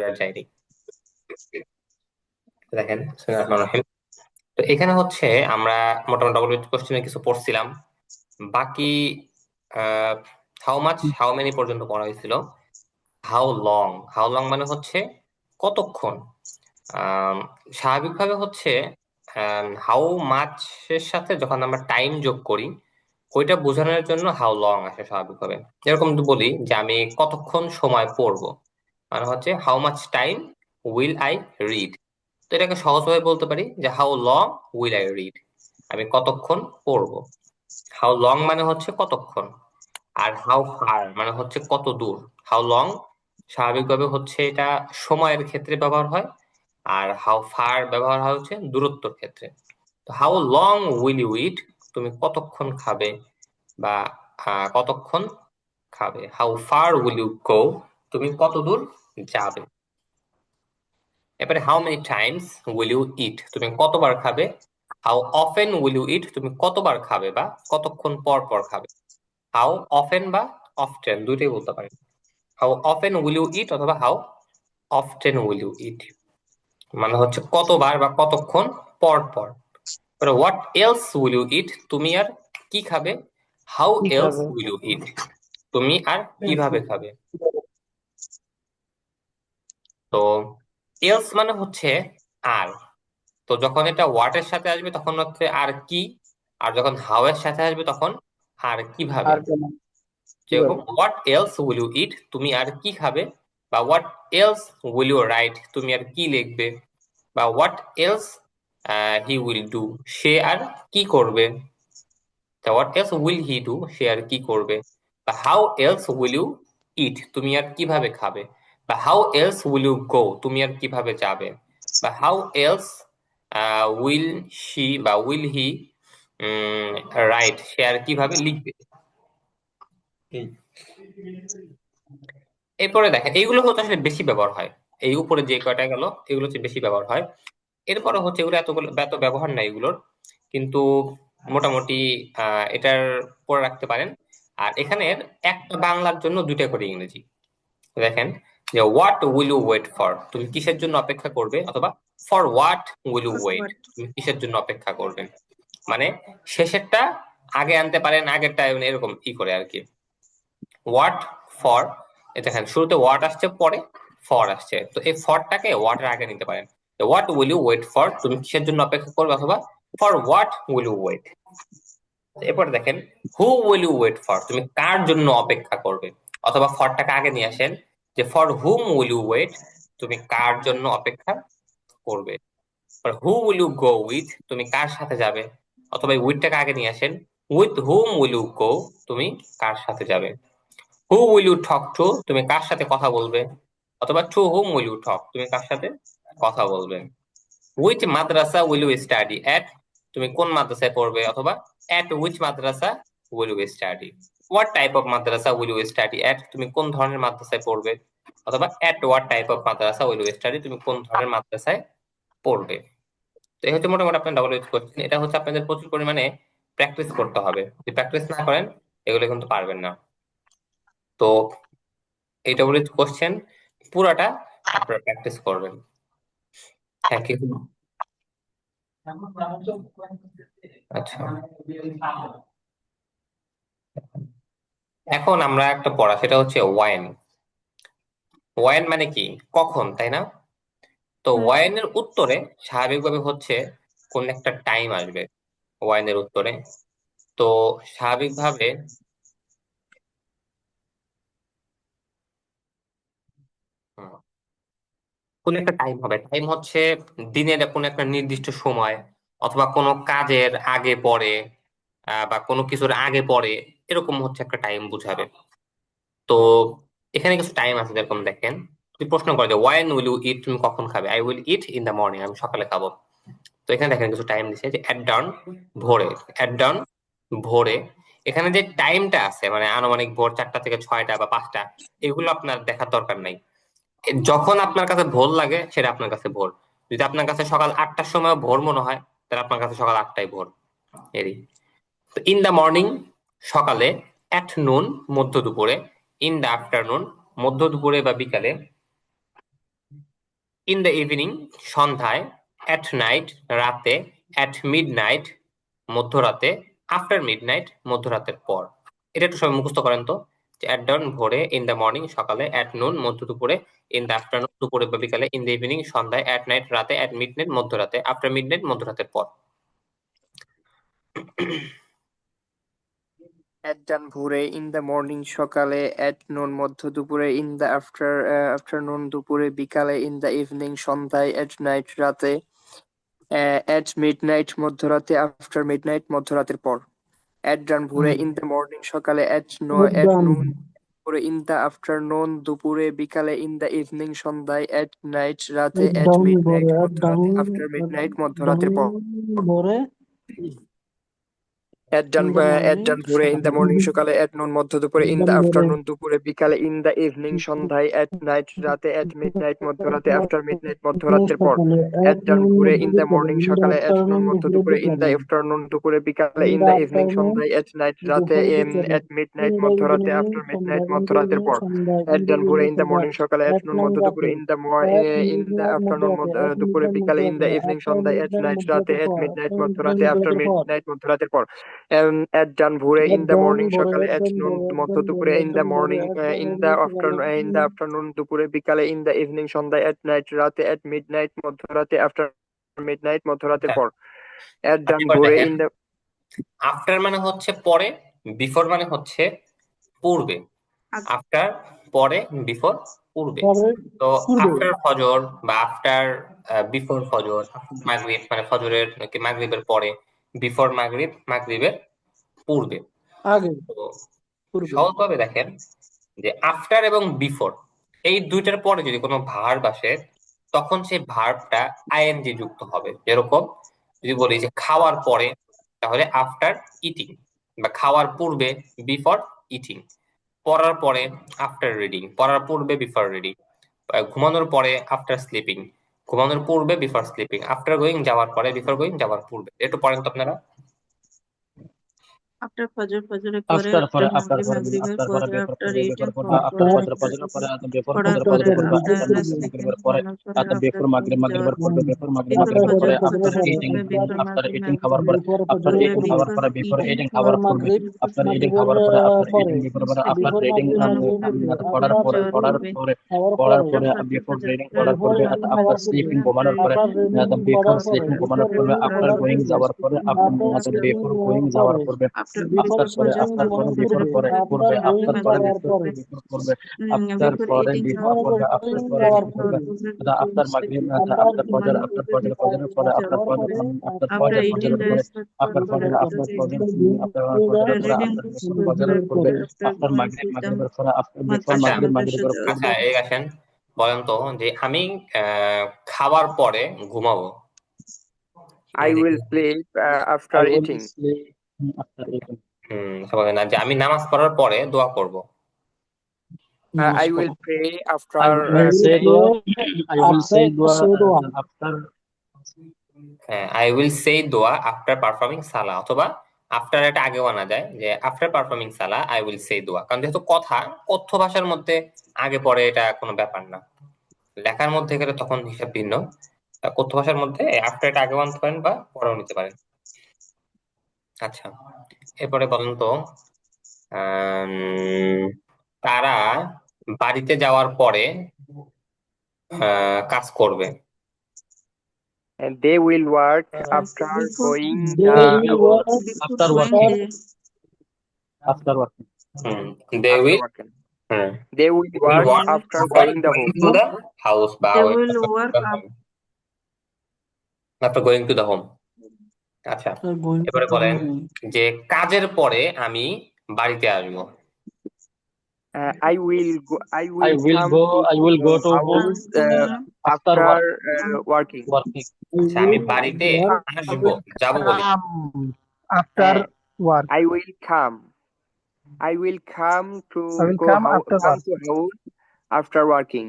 আর যাইনি। দেখেন বিসমিল্লাহির রহমানির রহিম। তো এখানে হচ্ছে আমরা মোটামুটি কোশ্চেনে কিছু পড়ছিলাম। বাকি হাউ মাচ হাউ মেনি পর্যন্ত পড়া হয়েছিল। হাউ লং মানে হচ্ছে কতক্ষণ। আম, স্বাভাবিকভাবে হচ্ছে হাউ মাচ এর সাথে যখন আমরা টাইম যোগ করি ওইটা বোঝানোর জন্য হাউ লং আসে স্বাভাবিকভাবে। এরকম তো বলি যে আমি কতক্ষণ সময় পড়বো, মানে হচ্ছে how much time will I read. তো এটাকে সহজভাবে বলতে পারি যে how long will I read, আমি কতক্ষণ পড়বো। হাউ লং মানে হচ্ছে কতক্ষণ, আর হাউ ফার মানে হচ্ছে কত দূর। হাউ লং স্বাভাবিকভাবে হচ্ছে এটা সময়ের ক্ষেত্রে ব্যবহার হয়, আর হাউ ফার ব্যবহার হয় হচ্ছে দূরত্বের ক্ষেত্রে। তো how long will you eat, তুমি কতক্ষণ খাবে বা কতক্ষণ খাবে। How far will you go, তুমি কত দূর যাবে। এবারে how many times will you eat, তুমি কতবার খাবে। How often will you eat, তুমি কতবার খাবে বা কতক্ষণ পর পর খাবে। হাউ অফেন বা অফটেন দুইটাই বলতে পারি। হাউ অফেন উইল ইউ ইট অথবা হাউ অফটেন উইল ইউ ইট, মানে হচ্ছে কতবার বা কতক্ষণ পর পর। What else will you eat, তুমি আর কি খাবে। হাউ কি এলস খাবে? উইল ইউ ইট, তুমি আর কিভাবে খাবে। তো এলস মানে হচ্ছে আর। তো যখন এটা হোয়াট এর সাথে আসবে তখন হচ্ছে আর কি, আর যখন হাউ এর সাথে আসবে তখন আর কিভাবে। আর কেন? যেরকম কিভাবে? What else will you eat, তুমি আর কি খাবে। বা what else will you write, তুমি আর কি লিখবে। বা what else he will do, সে আর কি করবে। তা what else will he do, সে আর কি করবে। বা how else will you eat, তুমি আর কিভাবে খাবে। বা how else will you go, তুমি আর কিভাবে যাবে। বা হাউ এলস উইল শি বা উইল হি রাইট, সে আর কিভাবে লিখবে। এরপরে দেখেন এইগুলো হচ্ছে আসলে বেশি ব্যবহার হয়। এই উপরে যে কয়টা গেল এগুলো হচ্ছে বেশি ব্যবহার হয়। এরপরে হচ্ছে এগুলো এত ব্যবহার নাই এগুলোর, কিন্তু মোটামুটি এটার পরে রাখতে পারেন। আর এখানে একটা বাংলার জন্য দুইটা করে ইংরেজি। দেখেন যে what will you wait for, তুমি কিসের জন্য অপেক্ষা করবে, অথবা for what will you wait, তুমি কিসের জন্য অপেক্ষা করবে। মানে শেষেরটা আগে আনতে পারেন, আগেরটা এরকম ই করে আর কি। হোয়াট ফর, দেখেন শুরুতে হোয়াট আসছে পরে ফর আসছে, তো এই ফরটাকে হোয়াটের আগে নিতে পারেন। What will you wait for, তুমি কিসের জন্য অপেক্ষা করবে, অথবা for what will you wait. এরপর দেখেন who will you wait for, তুমি কার জন্য অপেক্ষা করবে। অথবা ফরটাকে আগে নিয়ে আসেন যে for whom will you wait, তুমি কার জন্য অপেক্ষা করবে। Who will you go with, তুমি কার সাথে যাবে। অথবা উইথটাকে আগে নিয়ে আসেন with whom will you go, তুমি কার সাথে যাবে। Who will you talk to, তুমি কার সাথে কথা বলবে। অথবা to whom will you talk, তুমি কার সাথে কথা বলবে। Which Madrasa will you study at, তুমি কোন মাদ্রাসায় পড়বে। অথবা এট which Madrasa will you study. What type of মাদ্রাসা উইল ইউ স্টাডি এট, তুমি কোন ধরনের মাদ্রাসায় পড়বে। অথবা এট হোয়াট টাইপ অফ মাদ্রাসা উইল ইউ স্টাডি, তুমি কোন ধরনের মাদ্রাসায় পড়বে। তো এই হচ্ছে মোটামুটি আপনার ডবল ইউজ করছেন। এটা হচ্ছে আপনাদের প্রচুর পরিমাণে প্র্যাকটিস করতে হবে, যদি প্র্যাকটিস না করেন এগুলো কিন্তু পারবেন না। তো এই ডবল ইউজ কোশ্চেন পুরাটা আপনারা প্র্যাকটিস করবেন। হ্যাঁ কি, আচ্ছা। এখন আমরা একটা পড়া, সেটা হচ্ছে ওয়াইন। ওয়াইন মানে কি, কখন, তাই না। তো হুম। ওয়াইনের উত্তরে স্বাভাবিকভাবে হচ্ছে কোন একটা টাইম আসবে ওয়াইনের উত্তরে। তো স্বাভাবিকভাবে হুম, কোন একটা টাইম হবে, টাইম হচ্ছে দিনের কোন একটা নির্দিষ্ট সময়, অথবা কোনো কাজের আগে পরে, বা কোনো কিছুর আগে পরে, এরকম হচ্ছে একটা টাইম বুঝাবে। তো এখানে কিছু টাইম আছে, যেরকম দেখেন যদি প্রশ্ন করে যে ওয়াইন উইল ইউ ইট, তুমি কখন খাবে। I will it in the morning, আমি সকালে খাবো। তো এখানে দেখেন কিছু টাইম দিচ্ছে যে অ্যাট ডাউন, ভোরে। অ্যাট ডাউন, ভোরে। এখানে যে টাইমটা আছে মানে আনুমানিক ভোর 4টা থেকে 6টা বা 5টা, এগুলো আপনার দেখার দরকার নাই। যখন আপনার কাছে ভোর লাগে সেটা আপনার কাছে ভোর। যদি আপনার কাছে সকাল 8টার সময় ভোর মনে হয়, তাহলে আপনার কাছে সকাল 8টাই ভোর। এরই। তো ইন দা মর্নিং, সকালে। অ্যাট নুন, মধ্য দুপুরে। ইন দা আফটারনুন, মধ্য দুপুরে বা বিকালে। ইন দ্য ইভিনিং সন্ধ্যায়, অ্যাট নাইট রাতে, অ্যাট মিডনাইট মধ্যরাতে, আফটার মিডনাইট মধ্যরাতের পর। এটা একটু সবাই মুখস্থ করেন তো। অ্যাট ডাউন ভোরে, ইন দ্য মর্নিং সকালে, অ্যাট নুন মধ্য দুপুরে, ইন দ্য আফটারনুন দুপুরে বা বিকালে, ইন দ্য ইভিনিং সন্ধ্যায়, অ্যাট নাইট রাতে, অ্যাট মিডনাইট মধ্যরাতে, আফটার মিডনাইট মধ্যরাতের পর। At dawn ভোরে, in the morning সকালে, at noon মধ্য দুপুরে, in the afternoon দুপুরে বিকালে, in the evening সন্ধ্যায়, at night রাতে, at midnight মধ্যরাতে, after midnight মধ্যরাতের পর। At dawn ভোরে, in the morning সকালে, at noon দুপুরে, in the afternoon দুপুরে বিকালে, in the evening সন্ধ্যায়, at night রাতে, at midnight মধ্যরাতে, after midnight মধ্যরাতের পর। At dawn ভোরে, in the morning সকালে, at noon মধ্য দুপুরে, in the afternoon দুপুরে বিকালে, in the evening সন্ধ্যায়, at night রাতে, at midnight মধ্যরাতে, after midnight মধ্যরাতের পর। At dawn ভোরে, in the morning সকালে, at noon মধ্য দুপুরে, in the afternoon দুপুরে বিকালে, in the evening সন্ধ্যায়, at night রাতে, at midnight মধ্যরাতে, after midnight মধ্যরাতের পর। At dawn ভোরে, in the morning সকালে, at noon মধ্য দুপুরে, in the afternoon দুপুরে বিকালে, in the evening সন্ধ্যায়, at night রাতে, at midnight মধ্যরাতে, after midnight মধ্যরাতের পর। At dawn ভোরে, in the morning সকালে, at noon মধ্য দুপুরে, in the morning in the afternoon দুপুরে বিকালে, in the evening সন্ধ্যায়, at night রাতে, at midnight মধ্যরাতে, after midnight মধ্যরাতের পর। At dawn ভোরে, in the আফটার মানে হচ্ছে পরে, বিফোর মানে হচ্ছে পূর্বে। আফটার পরে, বিফোর পূর্বে। তো আফটার ফজর বা আফটার বিফোর ফজর, মাগরিব মানে ফজরের মাগরিবের পরে, বিফোর মাগরিব মাগরিবের পূর্বে। তো সহজভাবে দেখেন যে আফটার এবং বিফোর এই দুইটার পরে যদি কোনো ভার্ব আসে, তখন সেই ভার্বটা আইএনজি যুক্ত হবে। যেরকম যদি বলি যে খাওয়ার পরে, তাহলে আফটার ইটিং, বা খাওয়ার পূর্বে বিফোর ইটিং, পড়ার পরে আফটার রিডিং, পড়ার পূর্বে বিফোর রিডিং, ঘুমানোর পরে আফটার স্লিপিং, ঘুমানোর পূর্বে বিফোর স্লিপিং, আফটার গোয়িং যাওয়ার পরে, বিফোর গোয়িং যাওয়ার পূর্বে। একটু পড়েন তো আপনারা। আফটার ফজর, ফজরের পরে, আফটার মাগরিব, মাগরিবের পরে, আফটার ইটিং, আফটার ফজর ফজরের পরে, বিফোর ফজর ফজরের পরে, আফটার মাগরিবের পরে, বিফোর মাগরিব মাগরিবের পরে, বিফোর মাগরিব মাগরিবের পরে, আফটার ইটিং, আফটার ইটিং খাবার পরে, আফটার ইটিং খাবার পরে, বিফোর ইটিং খাবার পূর্বে, আফটার ইটিং খাবার পরে, আফটার ইটিং বিফোর পরে, আফটার রিডিং পড়ার পরে, পড়ার পরে, বিফোর রিডিং পড়ার পূর্বে, আফটার স্লিপিং ঘুমানোর পরে, বিফোর স্লিপিং ঘুমানোর পূর্বে, আফটার গোয়িং যাওয়ার পরে, বিফোর গোয়িং যাওয়ার পূর্বে, আফটার পরে, আফটার পরে, বিফোর পরে পূর্বে, আফটার পরে, বিফোর বিফোর পূর্বে, আফটার পরে, বিফোর পূর্বে, আফটার পরে, পূর্বে, আফটার মাগরিব, আফটার ফজর, আফটার ফজর ফজরের পরে, আফটার ফজর, আফটার ফজর ফজরের পরে, আফটার ফজর, আফটার ফজর, আফটার ফজরের পরে, আফটার ফজরের পূর্বে, আফটার মাগরিব মাগরিবের পরে, আফটার বিফোর মাগরিব মাগরিবের পূর্বে। আচ্ছা, এই আসেন বলেন তো যে আমি খাওয়ার পরে ঘুমাবো। I will sleep after eating. সবাই না যে আমি নামাজ পড়ার পরে দোয়া করব। I will pray after I will say dua. I will say dua after. হ্যাঁ, আই উইল সে দোয়া আফটার পারফর্মিং সালা, অথবা আফটার এটা আগেও আনা যায় যে আফটার পারফর্মিং সালা আই উইল সে দোয়া। কারণ যেহেতু কথ্য ভাষার মধ্যে আগে পরে এটা কোনো ব্যাপার না, লেখার মধ্যে গেলে তখন হিসাব ভিন্ন। কথ্য ভাষার মধ্যে আফটার এটা আগেও আনতে পারেন বা পরেও নিতে পারেন। আচ্ছা, এরপরে বলেন তো তারা বাড়িতে যাওয়ার পরে কাজ করবে। And they will work after going after working. After working. They will working. They will work after going the home. to the house. They will work after going to the home. আচ্ছা, এবারে বলেন যে কাজের পরে আমি বাড়িতে আসবো। I will go to house after working. আচ্ছা, আমি বাড়িতে আসবো, যাবো বলি। After work. I will come to house after working.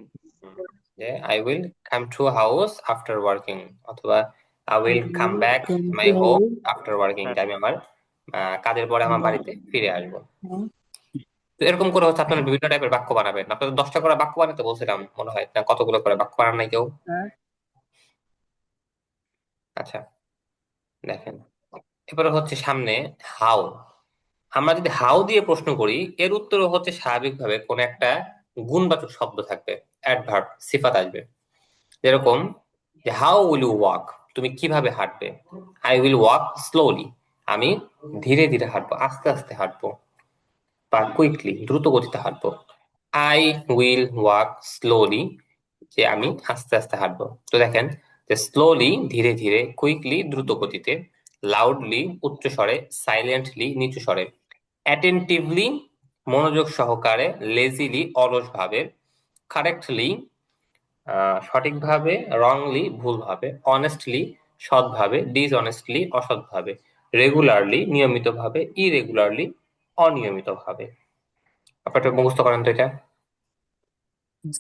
I will come to house after working, অথবা I will come back my home after working। আমি আমার কাজের পরে আমার বাড়িতে ফিরে আসবো। তো এরকম করে হচ্ছে আপনারা বিভিন্ন টাইপের বাক্য বানাবেন। আপনাদের 10টা করে বাক্য বানাতে বলছিলাম মনে হয়, না কতগুলো করে বাক্য বানান নাই কেউ? হ্যাঁ। আচ্ছা, দেখেন এবারে হচ্ছে সামনে হাউ। আমরা যদি হাউ দিয়ে প্রশ্ন করি, এর উত্তর হচ্ছে স্বাভাবিকভাবে কোন একটা গুণবাচক শব্দ থাকবে, অ্যাডভার্ব, সিফাত আসবে। যেরকম যে হাউ উইল ইউ ওয়াক, তুমি কিভাবে হাঁটবে। আই উইল ওয়াক স্লোলি, আমি ধীরে ধীরে হাঁটবো, আস্তে আস্তে হাঁটবো। বা কুইকলি, দ্রুত গতিতে হাঁটবো। আই উইল ওয়াক স্লোলি, যে আমি আস্তে আস্তে হাঁটবো। তো দেখেন যে স্লোলি ধীরে ধীরে, কুইকলি দ্রুত গতিতে, লাউডলি উচ্চ স্বরে, সাইলেন্টলি নিচু স্বরে, অ্যাটেন্টিভলি মনোযোগ সহকারে, লেজিলি অলস ভাবে, কারেক্টলি সঠিকভাবে, রংলি ভুলভাবে, অনেস্টলি সৎভাবে, ডিসঅনেস্টলি অসৎভাবে, রেগুলারলি নিয়মিতভাবে, ইরেগুলারলি অনিয়মিতভাবে। আপনারা মুখস্থ করেন তো এটা।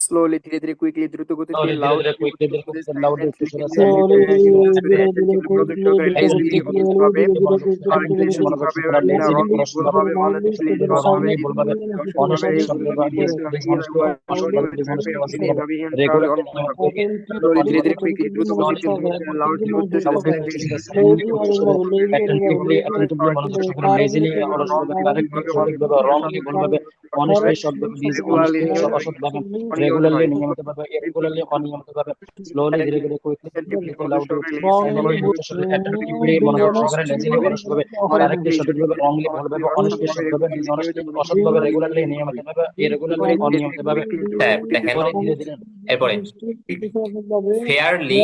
স্লোলি ধীরে ধীরে, কুইকলি দ্রুত গতিতে, তাহলে ধীরে ধীরে, লাউডলি কুইকলি উচ্চ ধীরে, স্বরে, লাউডলি উচ্চ সাইলেন্টলি স্বরে, Slowly, সাইলেন্টলি নিম্ন স্বরে, ধীরে ধীরে, অ্যাটেনটিভলি মনোযোগ quickly, সহকারে, ধীরে লেজিলি ধীরে, অলস slowly, ভাবে, ধীরে ধীরে, quickly, কারেক্টলি ধীরে ধীরে, সঠিকভাবে, লেজিলি রংলি ধীরে ভুলভাবে, ধীরে, অনেস্টলি ধীরে ধীরে, সৎভাবে, silently, ডিসঅনেস্টলি অসৎভাবে, ধীরে রেগুলারলি ইরেগুলারলি ধীরে, অনিয়মিতভাবে, ইনপ্রপারলি অনুচিতভাবে। স্লোলি ধীরে ধীরে, কুইকলি দ্রুত গতিতে, লাউডলি উচ্চ স্বরে, silently slowly or slowly, attentively মনোযোগ সহকারে, লেজিলি অলস ভাবে, কারেক্টলি সঠিকভাবে, রংলি ভুলভাবে, অনেস্টলি সৎভাবে, রেগুলারলি ডিসঅনেস্টলি অসৎভাবে, রেগুলারলি নিয়মিতভাবে, ইরেগুলারলি অনিয়মিতভাবে, স্লোলি ধীরে ধীরে, কুইকলি কুইকলি, লাউডলি উচ্চ স্বরে, wrongly, সাইলেন্টলি উচ্চ স্বরে, অ্যাটেন্টিভলি মনোযোগ সহকারে, লেজিলি অলস ভাবে, কারেক্টলি সঠিকভাবে, রংলি ভুলভাবে, অনেস্টলি সৎভাবে, ডিসঅনেস্টলি অসৎভাবে, রেগুলারলি নিয়মিতভাবে, ইরেগুলারলি অনিয়মিতভাবে, হ্যাঁ, দেখেন পরে ধীরে ধীরে, এরপরে ফেয়ারলি,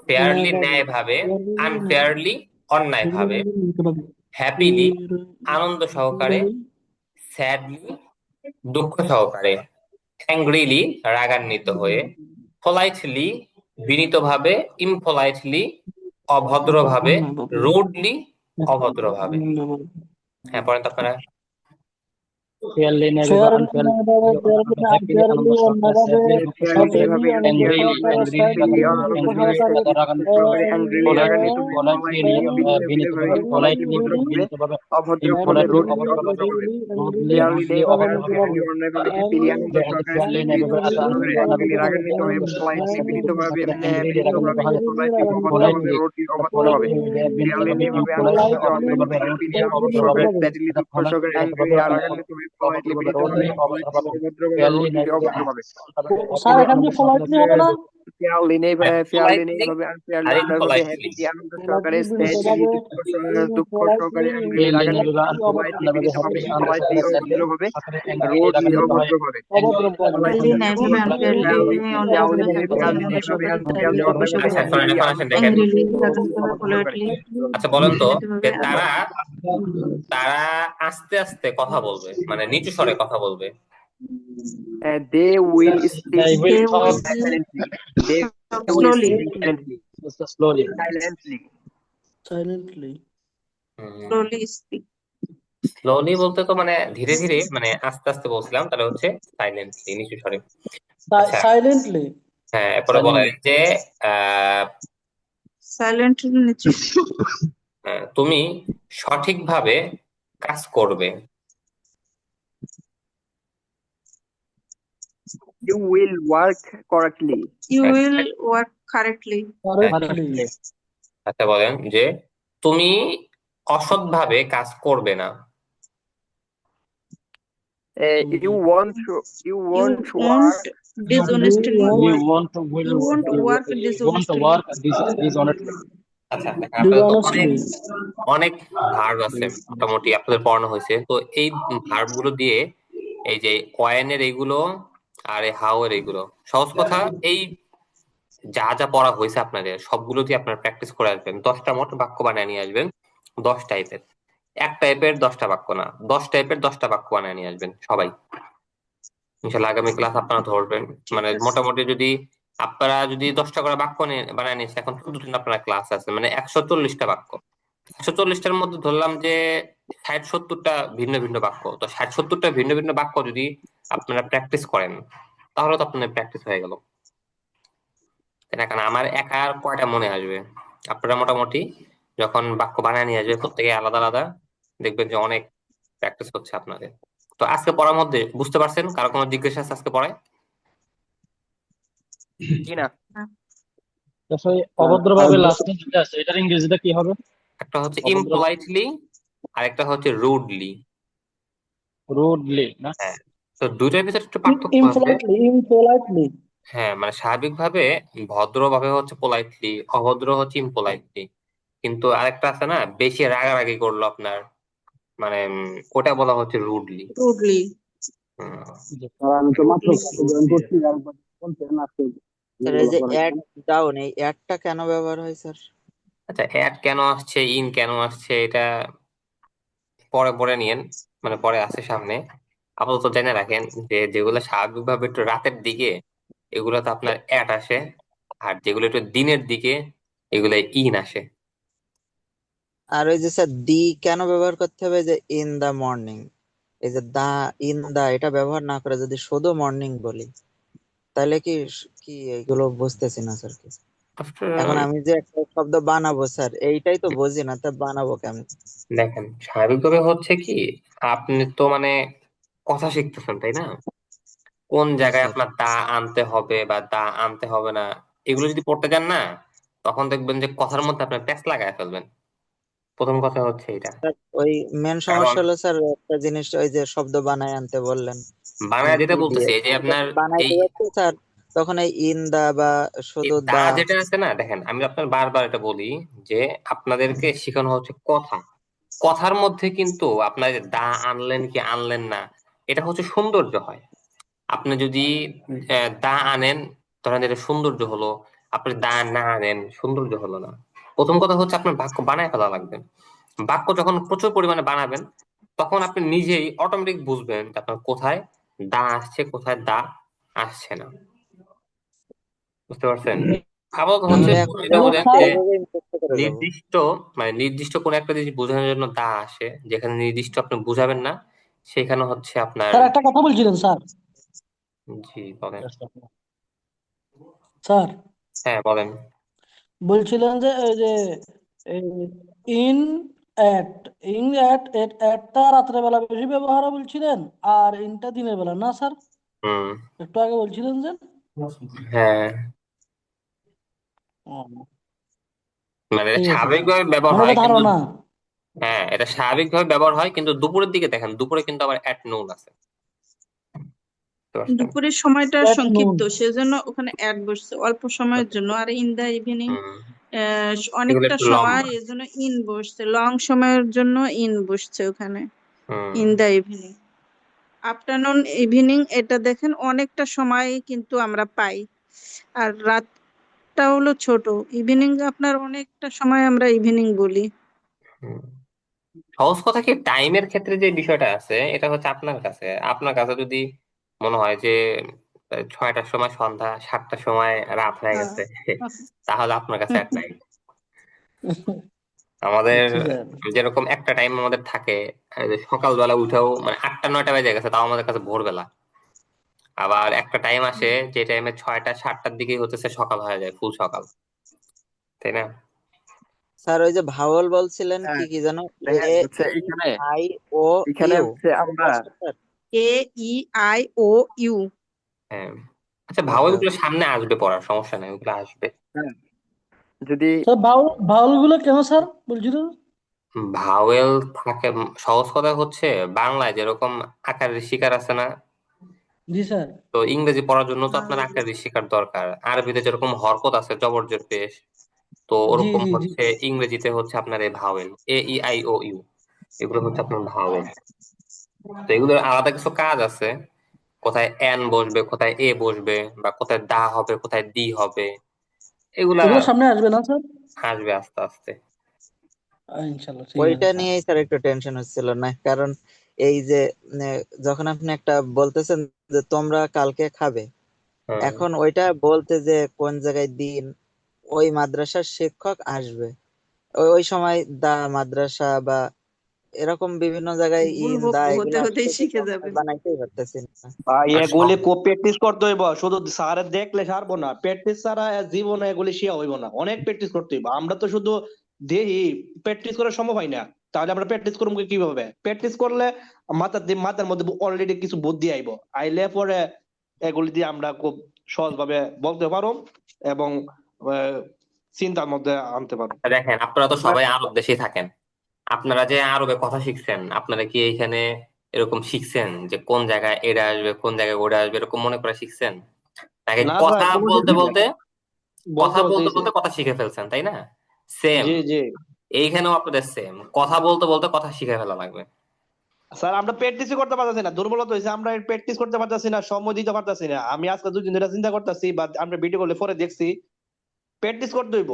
ফেয়ারলি ন্যায়ভাবে, ন্যায়ভাবে, আনফেয়ারলি অন্যায়ভাবে, হ্যাপিলি আনন্দ সহকারে, স্যাডলি দুঃখ সহকারে, অ্যাংগ্রিলি রাগান্বিত হয়ে, পোলাইটলি বিনীতভাবে, ইমপোলাইটলি অভদ্রভাবে, রুডলি অভদ্রভাবে। হ্যাঁ, পড়েন তো আপনারা। ফেয়ারলি ন্যায় বা আনফেয়ারলি, হ্যাপিলি আনন্দ সহকারে, স্যাডলি দুঃখ সহকারে, অ্যাংরিলি রাগান্বিত হবে, পোলাইটলি বিনীতভাবে, পোলাইটলি বিনীতভাবে, ইমপোলাইটলি অভদ্রভাবে, রুডলি রুডলি অভদ্রভাবে, ফেয়ারলি ন্যায় বা আনফেয়ারলি দুঃখ সহকারে, অ্যাংরিলি রাগান্বিত হয়, পোলাইটলি পোলাইটলি বিনীতভাবে, ইমপোলাইটলি অভদ্রভাবে, রুডলি অভদ্রভাবে, পোলাইটলি অভদ্রভাবে, রুডলি অভদ্রভাবে, ফেয়ারলি ন্যায় স্যার এখান থেকে politely হবে না? ফেয়ারলি নেই, ফেয়ারলি নেই Politely ভাবে, আনফেয়ারলি আর অন্যায়ভাবে, ইমপোলাইটলি। হ্যাপিলি আনন্দ সহকারে, politely স্যাডলি বিনীতভাবে, দুঃখ সহকারে, অ্যাংরি ফেয়ারলি ন্যায় রাগান্বিত বা হবে, পোলাইটলি আনফেয়ারলি, বিনীতভাবে, হ্যাপিলি আনন্দ ইমপোলাইটলি সহকারে, স্যাডলি অভদ্রভাবে, সহকারে, অ্যাংরিলি রুডলি রাগান্বিত হয়, অভদ্রভাবে। অভদ্রভাবে, ফেয়ারলি politely, নেই ভাবে, আনফেয়ারলি অন্যায়ভাবে, আচ্ছা শোনেন, হ্যাপিলি এখন আসেন দেখেন। সহকারে। আচ্ছা বলেন তো যে তারা তারা আস্তে আস্তে কথা বলবে, মানে নিচু স্বরে কথা বলবে। They will speak They will talk silently. They will Slowly. speak silently. slowly. Silently. silently, Slowly speak. Slowly বলতে তো মানে ধীরে ধীরে, মানে আস্তে আস্তে বলছিলাম, তাহলে হচ্ছে সাইলেন্টলি নিচু স্বরে। আচ্ছা silently, হ্যাঁ, এরপরে বলা হয় যে Silently নিচু। তুমি সঠিকভাবে কাজ করবে। You will work correctly. You will work correctly. correctly, আচ্ছা বলেন যে তুমি অসৎভাবে কাজ করবে না। You won't You work won't dishonestly. You want to will You won't work want to dishonestly. work dishonestly. আচ্ছা দেখেন, আপনাদের তো অনেক dishonestly, অনেক ভার্ব আছে মোটামুটি আপনাদের পড়ানো হয়েছে, তো এই ভার্ব গুলো দিয়ে এই যে ওয়ানের এইগুলো আর এই হাউ এর এইগুলো, সহজ কথা, এই যা যা পড়া হয়েছে আপনাদের সবগুলো দিয়ে আপনারা প্র্যাকটিস করে আসবেন। 10টা মোট বাক্য বানিয়ে নিয়ে আসবেন, 10 টাইপের। এক টাইপের 10টা বাক্য না, 10 টাইপের 10টা বাক্য বানিয়ে নিয়ে আসবেন সবাই। ইনশাল্লাহ আগামী ক্লাস আপনারা ধরবেন। মানে মোটামুটি যদি আপনারা যদি 10টা করে বাক্য বানিয়ে নিয়েছেন, এখন 14 দিন আপনারা ক্লাস আছে, মানে 140টা বাক্য। 140টার মধ্যে ধরলাম যে 60-70টা ভিন্ন ভিন্ন বাক্য। তো 60-70টা ভিন্ন ভিন্ন বাক্য যদি আপনারা প্র্যাকটিস করেন, তাহলে তো আপনাদের প্র্যাকটিস হয়ে গেল। তাই না? কারণ আমার একার কয়টা মনে আসবে, আপনারা মোটামুটি যখন বাক্য বানায় নিয়ে আসবে প্রত্যেকে আলাদা আলাদা, দেখবেন যে অনেক প্র্যাকটিস হচ্ছে আপনাদের। তো আজকে পড়ার মধ্যে বুঝতে পারছেন? কারো কোনো জিজ্ঞাসা আছে আজকে পড়ায়? জি না। আসলে অভদ্রভাবে লাস্টে যেটা আছে এটার ইংরেজিটা কি হবে? একটা হচ্ছে অভদ্র ইমপোলাইটলি আর একটা হচ্ছে রুডলি। রুডলি না? হ্যাঁ, তো দুইটার ভিতরে একটু পার্থক্য আছে। impolitely. হ্যাঁ, মানে স্বাভাবিকভাবে ভদ্রভাবে হচ্ছে পোলাইটলি, অভদ্র হচ্ছে ইমপোলাইটলি। কিন্তু আরেকটা আছে না, বেশি রাগারাগি করলো আপনার, মানে ওটা বলা হচ্ছে রুডলি। rudely. জি। আমি তো মাত্র Rudely. জয়েন করছি আর বলছেন আজকে স্যার এই যে অ্যাড ডাউন, এই অ্যাডটা কেন ব্যবহার হয় স্যার? আচ্ছা, অ্যাড কেন আসছে, ইন কেন আসছে, এটা পরে পরে নিয়েন, মানে পরে আসে সামনে। আপাতত জেনে রাখেন যে যেগুলো স্বাভাবিকভাবে একটু রাতের দিকে এগুলো তো আপনার অ্যাড আসে, আর যেগুলো একটু দিনের দিকে এগুলো ইন আসে। আর ওই যে স্যার দি কেন ব্যবহার করতে হবে? যে ইন দা মর্নিং, এই যে দা ইন দা এটা ব্যবহার না করে যদি শুধু মর্নিং বলি, তাহলে কি কি এগুলো বুঝতেছি না স্যার কি। আফটার এখন আমি যে একটা শব্দ বানাবো স্যার, এইটাই তো বুঝি না, তা বানাবো কেমন? দেখেন, স্বাভাবিকভাবে হচ্ছে কি, আপনি তো মানে কথা শিখতেছেন তাই না? কোন জি জায়গায় স্যার। আপনার দা আনতে হবে বা দা আনতে হবে না, এগুলো যদি পড়তে যান না, তখন দেখবেন যে কথার মধ্যে আপনার প্যাঁচ লাগায় ফেলবেন। প্রথম কথা হচ্ছে এটা। স্যার, ওই মেন কারণ সমস্যা হলো স্যার একটা জিনিস, ওই যে শব্দ বানায় আনতে বললেন বাংলা যেটা ই দিয়ে, বলতেছে এই যে আপনার যখন বানাইতে এই যাচ্ছি স্যার তখন এই ইন দা বা এই শুধু দা দা। যেটা আছে না, দেখেন আমি আপনার বারবার এটা বলি যে আপনাদেরকে শেখানো হচ্ছে কথা। কথার মধ্যে কিন্তু আপনার যে দা আনলেন কি আনলেন না, এটা হচ্ছে সৌন্দর্য হয়। আপনি যদি দা আনেন, ধরেন এটা সৌন্দর্য হলো। আপনি দা না আনেন, সৌন্দর্য হলো না। প্রথম কথা হচ্ছে আপনার বাক্য বানায় ফেলা লাগবে। বাক্য যখন প্রচুর পরিমাণে বানাবেন, তখন আপনি নিজেই অটোমেটিক বুঝবেন যে আপনার কোথায় দা আসছে, কোথায় দা আসছে না। বুঝতে পারছেন? আপাতত হচ্ছে তাহলে এখন এটা বোঝেন যে এইভাবেই মুখস্থ করে যাবো। নির্দিষ্ট, মানে নির্দিষ্ট কোন একটা জিনিস বোঝানোর জন্য দা আসে, যেখানে নির্দিষ্ট আপনি বুঝাবেন না সেখানে হচ্ছে আপনার। স্যার একটা কথা বলছিলেন স্যার। জি বলেন। স্যার হ্যাঁ বলেন। বলছিলেন যে এই যে ইন অ্যাট ইন অ্যাট অ্যাটটা রাত্রে বেলা বেশি ব্যবহার হয় বলছিলেন, আর ইনটা দিনের বেলা না স্যার? হুম। একটু আগে বলছিলেন যে। হ্যাঁ, ও, মানে এটা ঠিক আছে স্যার, স্বাভাবিকভাবে ব্যবহার মানে হয় এটা কিন্তু। ধারণা। হ্যাঁ, এটা স্বাভাবিকভাবে ব্যবহার হয় কিন্তু দুপুরের দিকে দেখেন, দুপুরে কিন্তু আবার অ্যাট নুন আছে। বুঝতে পারছেন? দুপুরের সময়টা অ্যাট নুন। সংক্ষিপ্ত, সেজন্য ওখানে অ্যাড বসছে অল্প সময়ের জন্য। আর ইন দা ইভিনিং হুম, এগুলো অনেকটা একটু সময়, লম্বা। এই জন্য ইন বসছে, লং সময়ের জন্য ইন বসছে ওখানে। Hmm. In the evening, afternoon, evening, এটা দেখেন অনেকটা সময় কিন্তু আমরা পাই। আর রাতটা হলো ছোট, ইভিনিং আপনার অনেকটা সময় আমরা ইভিনিং বলি। হুম। সহজ কথা কি, টাইমের ক্ষেত্রে যে বিষয়টা আছে এটা হচ্ছে আপনার কাছে। আপনার কাছে যদি মনে হয় যে 6টার সময় সন্ধ্যা, 7টার সময় রাত হয়ে হ্যাঁ, গেছে, তাহলে আপনার কাছে এক নাই। আমাদের আচ্ছা স্যার। যেরকম একটা টাইম আমাদের থাকে, এই যে সকালবেলা উঠেও মানে 8টা 9টা বেজে গেছে, তাও আমাদের কাছে ভোরবেলা। আবার একটা টাইম আসে যে টাইমে 6টা 7টার দিকেই হচ্ছে সকাল হয়ে যায়, ফুল সকাল, তাই না? স্যার ওই যে ভাওয়াল বলছিলেন কি হ্যাঁ, কি যেন, দেখেন এ হচ্ছে ই এখানে আই ও এখানে ইউ, হচ্ছে আমরা স্যার? AEIOU। হ্যাঁ। আচ্ছা, ভাওয়াল ওকে গুলো ওকে। সামনে আসবে, পড়ার সমস্যা নেই, ওগুলো আসবে। হ্যাঁ, যদি স্যার বাউল গুলো কেন স্যার বলছিলেন? ভাওয়েল থাকে, সহজ কথা হচ্ছে বাংলায় যেরকম আকারের শিকার আছে না, জি স্যার। তো ইংরেজি পড়ার জন্য তো আপনার আকারের শিকার দরকার। আরবিতে যেরকম হরকত আছে, জবরজের পেশ, তো জি ওরকম জি জি। হচ্ছে ইংরেজিতে হচ্ছে আপনার এই ভাওয়েল, AEIOU, এগুলো হচ্ছে আপনার ভাওয়েল। তো এগুলোর আলাদা কিছু কাজ আছে, কোথায় এন বসবে, কোথায় এ বসবে, বা কোথায় দা হবে, কোথায় দি হবে, এগুলা এগুলো সামনে আসবে না স্যার? আসবে আস্তে আস্তে। ইনশাল্লাহ ঠিক আছে ওইটা স্যার। নিয়েই স্যার একটু টেনশন হচ্ছিল না, কারণ এই যে যখন আপনি একটা বলতেছেন যে তোমরা কালকে খাবে, হ্যাঁ। এখন ওইটা বলতে যে কোন জায়গায় দিন ওই মাদ্রাসার শিক্ষক আসবে, ওই সময় দা মাদ্রাসা বা এরকম বিভিন্ন জায়গায় ভুল ইন দা হতে এগুলো হতেই আসলে শিখে যাবে। বানাইতেই পারতেছি না। ভাই আর এগুলি প্র্যাকটিস করতে হইব, শুধু স্যার দেখলে সারবো না। প্র্যাকটিস ছাড়া জীবনে এগুলি শিয়া হইব না, অনেক প্র্যাকটিস করতে হইব। আমরা তো শুধু দেখি, প্র্যাকটিস করা সম্ভব হয় না। তাহলে আমরা প্র্যাকটিস করবো কিভাবে? প্র্যাকটিস করলে মাথার মধ্যে অলরেডি কিছু বুদ্ধি আইবো, আইলে পরে এগুলি দিয়ে আমরা খুব সহজভাবে বলতে পারো এবং আহ, চিন্তার মধ্যে আনতে পারো। দেখেন, আপনারা তো সবাই আরব দেশেই থাকেন। আপনারা যে আরবে কথা শিখছেন, আপনারা কি এখানে এরকম শিখছেন যে কোন জায়গায় এটা আসবে, কোন জায়গায় ওটা আসবে, এরকম মনে করে শিখছেন? নাকি না স্যার, কথা কোনো বলতে কিছুই না, বলতে বলতে কথা বলতে বলতে হয়েছে। বলতে কথা শিখে ফেলছেন, তাই না? সেম জি জি এইখানেও আপনাদের সেম, কথা বলতে বলতে কথা শিখে ফেলা লাগবে। স্যার, আমরা প্র্যাকটিসই করতে পারতেছি না, দুর্বলতা হয়েছে, আমরা প্র্যাকটিস করতে পারতেছি না, সময় দিতে পারতেছি না। আমি আজকে 2 দিন ধরে চিন্তা করতেছি, বা আমরা ভিডিও করলে পরে দেখছি প্র্যাকটিস করতে হইব।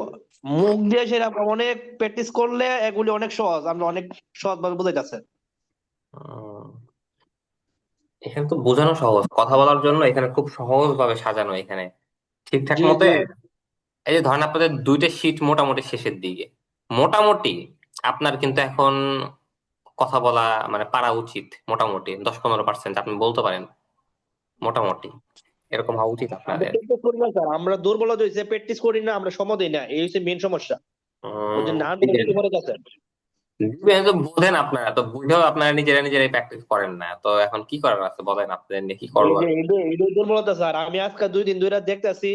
মুখ দিয়ে সেটা অনেক প্র্যাকটিস করলে এগুলি অনেক সহজ, আমরা অনেক সহজ ভাবে বুঝাইতেছে। উম, এখানে তো বোঝানো সহজ, কথা বলার জন্য এখানে খুব সহজ ভাবে সাজানো এখানে ঠিকঠাক জি মতে। জি এই যে ধরেন আপনাদের 2টা শীট মোটামুটি শেষের দিকে, মোটামুটি আপনার কিন্তু এখন কথা বলা মানে পারা উচিত। মোটামুটি 10-15% আপনি বলতে পারেন, মোটামুটি এরকম হওয়া উচিত আমরা আপনাদের। প্র্যাকটিস করি না স্যার, আমরা দুর্বলতা হয়েছে, প্র্যাকটিস করি না, আমরা সময় দিই না, এই হচ্ছে মেন সমস্যা। ওই যে না দিবেন করে গেছে। দিবেন তো বোঝেন, আপনারা তো বুঝেও আপনারা নিজেরা নিজেরাই প্র্যাকটিস করেন না, তো এখন কি করার আছে বলেন, আপনাদের নিয়ে কি এই করবো যে আর? এই দুর্বলতা স্যার, আমি আজকে 2 দিন ধরে দেখতেছি,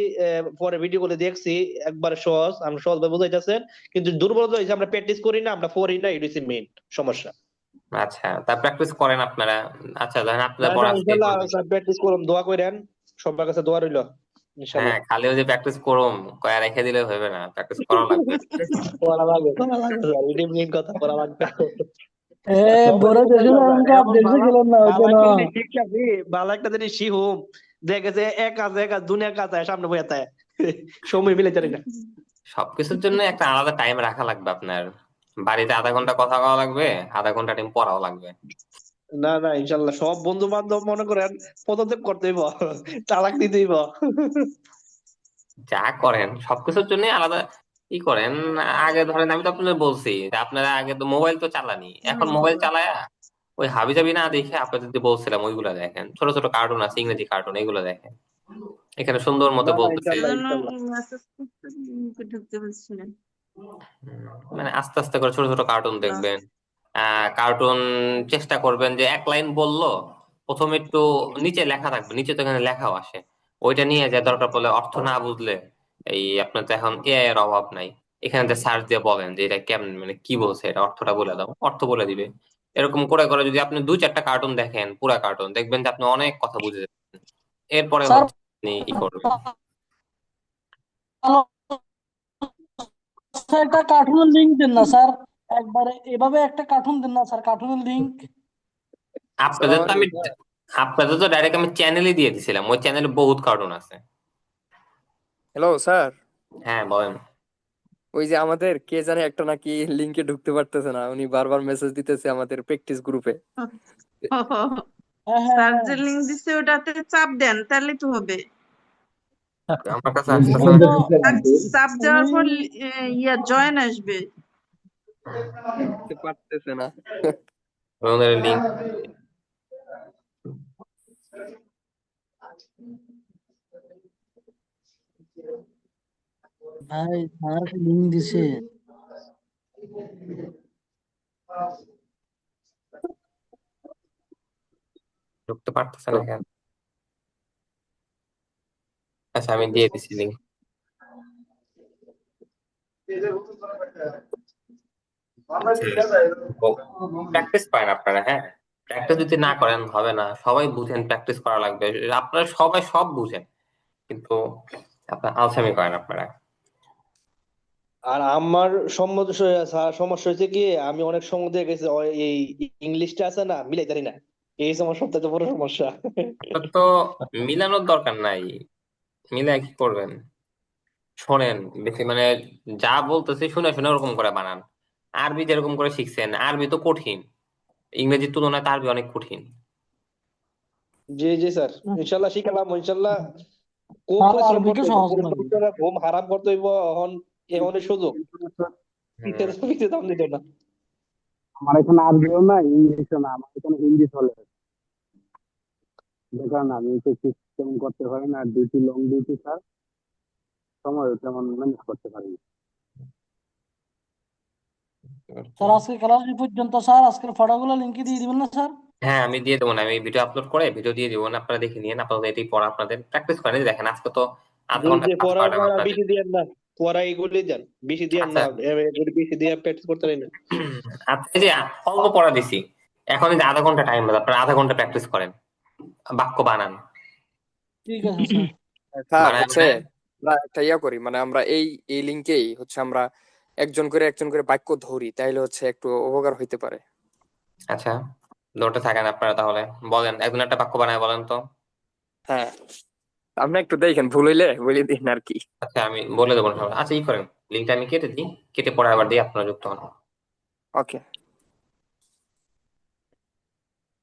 পরে ভিডিও করে দেখছি, একবার সহজ, আমরা সহজ ভাবে বুঝাইতেছেন, কিন্তু দুর্বলতা হয়েছে আমরা প্র্যাকটিস করি না, আমরা পড়ি না, এটা হচ্ছে মেন সমস্যা। আচ্ছা, তা প্র্যাকটিস করেন আপনারা। আচ্ছা, ধরেন না আপনাদের পড়া স্যার, আজকে ইনশাল্লাহ করবেন। স্যার, প্র্যাকটিস করুন, দোয়া করেন, সবার কাছে দোয়া রইল, হ্যাঁ, ইনশাল্লাহ। খালি ওই যে প্র্যাকটিস করুম কয়া রেখে দিলে হবে না, প্র্যাকটিস করা লাগবে। করা লাগবে স্যার, এটা মেন কথা, করা লাগবে। এ সময় বড় দিতে দেশে চাইলাম গেলেন স্যার, তো আর এমন দেশে বালা গেলেন না ওই বালা জন্য। একটা জিনিস শিখতেছি, বালা একটা জিনিস শিখুম, দেখেছে এক কাজ দুনিয়া কাজ সামনে বইয়া তাই সময় মিলে জানি না। সবকিছুর জন্য একটা আলাদা টাইম রাখা লাগবে আপনার। বাড়িতে আধা ঘন্টা কথা বলা লাগবে, আধা ঘন্টা টাইম পড়াও লাগবে। না না, ইনশাল্লাহ সব বন্ধু বান্ধব মনে করেন পদত্যাগ করতে হইব, তালাক দিতে হইব। যা করেন সবকিছুর জন্য আলাদা ই করেন। আগে ধরেন আমি তো আপনাদের বলছি যে আপনারা আগে তো মোবাইল তো চালানি, এখন মোবাইল চালায়া ওই হাবিজাবি না দেখে আপনাদের যে বলছিলাম ওইগুলা দেখেন, ছোট ছোট কার্টুন আছে, ইংরেজি কার্টুন, এগুলো দেখেন। এখানে সুন্দর মতো না না, বলতেছে। ইনশাল্লাহ ইনশাল্লাহ। ঢুকতে পারছিলেন মানে আস্তে আস্তে করে ছোট ছোট কার্টুন দেখবেন। কার্টুন চেষ্টা করবেন যে এক লাইন বললো, প্রথমে একটু নিচে লেখা থাকবে, নিচে তো এখানে লেখাও আসে, ওইটা নিয়ে যায়, দরকার পড়লে অর্থ না বুঝলে এই আপনার তো এখন এআই এর অভাব নাই, এখানে সার্চ দিয়ে বলেন যে এটা কেমন, মানে কি বলছে, এটা অর্থটা বলে দাও, অর্থ বলে দিবে। এরকম করে করে যদি আপনি 2-4টা কার্টুন দেখেন, পুরা কার্টুন দেখবেন যে আপনি অনেক কথা বুঝে যাবেন। এরপরে স্যার হচ্ছে আপনি ই করবেন। ভালো একটা কার্টুনের লিঙ্ক দেন না স্যার, একবারে এভাবে একটা কার্টুন দেন না স্যার, কার্টুনের লিঙ্ক। আপনাদের তো আমি স্যার, আপনাদের তো ডাইরেক্ট আমি চ্যানেলই দিয়ে দিছিলাম, ওই চ্যানেলে বহুত কার্টুন আছে। হ্যালো স্যার, হ্যাঁ, বলেন। ওই যে আমাদের কে জানে একটা নাকি লিংকে ঢুকতে পারতেছে না, উনি বারবার মেসেজ দিতেছে আমাদের প্র্যাকটিস গ্রুপে। হ্যাঁ হ্যাঁ স্যার হ্যাঁ। যে লিঙ্ক দিছে ওটাতে চাপ দেন, তাহলে তো হবে। আমার কাছে উনি আসতেছে না। তো আর চাপ দেওয়ার উনি পর ইয়া জয়েন আসবে। ঢুকতে পারতেছে না। ওদের লিঙ্ক। ভাই স্যার লিঙ্ক দিছে। ঢুকতে পারতেছে না কেন? আচ্ছা, আমি দিয়ে দিছি লিঙ্ক। প্র্যাকটিস করেন আপনারা, হ্যাঁ। প্র্যাকটিস যদি না করেন হবে না, সবাই বুঝেন প্র্যাকটিস করা লাগবে, আপনারা সবাই সব বুঝেন, কিন্তু আপনার আলসামি করেন আপনারা। আর আমার সমস্যা হয়েছে কি, আমি অনেক সময় দিয়ে গেছি এই ইংলিশটা আছে না, মিলাই জানি না, এই আমার সবথেকে বড় সমস্যা। আপনার তো মিলানোর দরকার নাই, মিলাই কি করবেন? শোনেন বেশি, মানে যা বলতেছি শুনে শুনে ওরকম করে বানান। আরবি যেরকম করে শিখছেন, আরবি তো কঠিন, ইংরেজির তুলনায় তো আরবি অনেক কঠিন। জি জি স্যার, ইনশাল্লাহ শিখালাম, ইনশাল্লাহ খুব স্যার পরিশ্রম আরবি তো করতে হইব, সহজ না। পরিশ্রম করে ঘুম হারাম করতে হইব, এখন এখনই সুযোগ, হুম। পিছিয়ে দাম দিত না। আমার এখানে আরবিও না, ইংলিশও না, আমার এখানে হিন্দি চলে। যে কারণে আমি একটু সিস্টেম করতে পারি না, ডিউটি লং ডিউটি স্যার, সময় তেমন ম্যানেজ করতে পারি না। স্যার আজকে ক্লাস এই পর্যন্ত স্যার, আজকের পড়াগুলো লিঙ্কে দিয়ে দিবেন না স্যার? হ্যাঁ, আমি দিয়ে দেবো না, আমি ভিডিও আপলোড করে ভিডিও দিয়ে দিব না, আপনারা দেখে নিন। আপনাদের এটাই পড়া, আপনাদের প্র্যাকটিস করেন। এই যে দেখেন আজকে তো আধা এই ঘন্টা যে ক্লাস পড়ার করালাম পড়া আপনাদের। বেশি দিয়েন না, পড়া এগুলি দেন, বেশি দিয়েন আচ্ছা না, এগুলি বেশি দিয়ে প্র্যাকটিস করতে পারি না। আচ্ছা, এই যে অল্প পড়া দিছি, এখন এই যে আধা ঘন্টা টাইম আছে, আপনারা আধা ঘন্টা প্র্যাকটিস করেন, বাক্য বানান। ঠিক আছে স্যার। স্যার বানায় হচ্ছে আমরা একটা ইয়া করি, মানে আমরা এই এই লিঙ্কেই হচ্ছে আমরা একজন করে বাক্য ধরি, তাইলে হচ্ছে একটু উপকার হইতে পারে। আচ্ছা, নোটে থাকেন আপনারা, তাহলে বলেন, একজন একটা বাক্য বানায় বলেন তো। হ্যাঁ, আপনি একটু দেখেন, ভুল হইলে বলে দিন আর কি। আচ্ছা, আমি বলে দেবো না সবাই। আচ্ছা, ই করেন, লিঙ্কটা আমি কেটে দিই, কেটে পরে আবার দিই, আপনারা যুক্ত হন। ওকে।